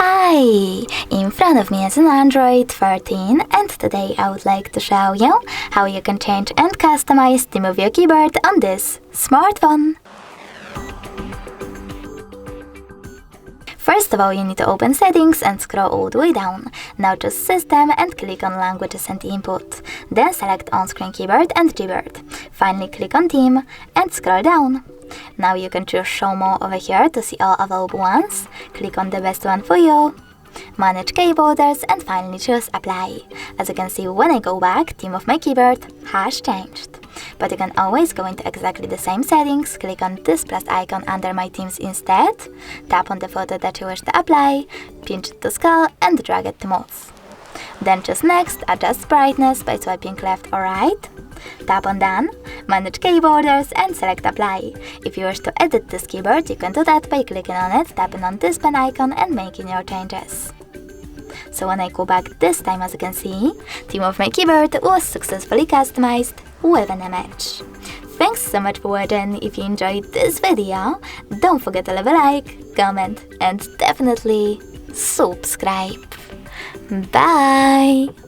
Hi! In front of me is an Android 13 and today I would like to show you how you can change and customize the movie keyboard on this smartphone. First of all, you need to open Settings and scroll all the way down. Now choose System and click on Languages and Input. Then select On-Screen Keyboard and Gboard. Finally click on Theme and scroll down. Now you can choose Show More over here to see all available ones. Click on the best one for you. Manage keyboarders and finally choose Apply. As you can see, when I go back, theme of my keyboard has changed. But you can always go into exactly the same settings, click on this plus icon under my themes instead, tap on the photo that you wish to apply, pinch it to scale and drag it to move. Then choose Next, adjust brightness by swiping left or right. Tap on Done, manage keyboarders and select Apply. If you wish to edit this keyboard, you can do that by clicking on it, tapping on this pen icon and making your changes. So when I go back this time, as you can see, theme of my keyboard was successfully customized with an image. Thanks so much for watching. If you enjoyed this video, don't forget to leave a like, comment and definitely subscribe. Bye!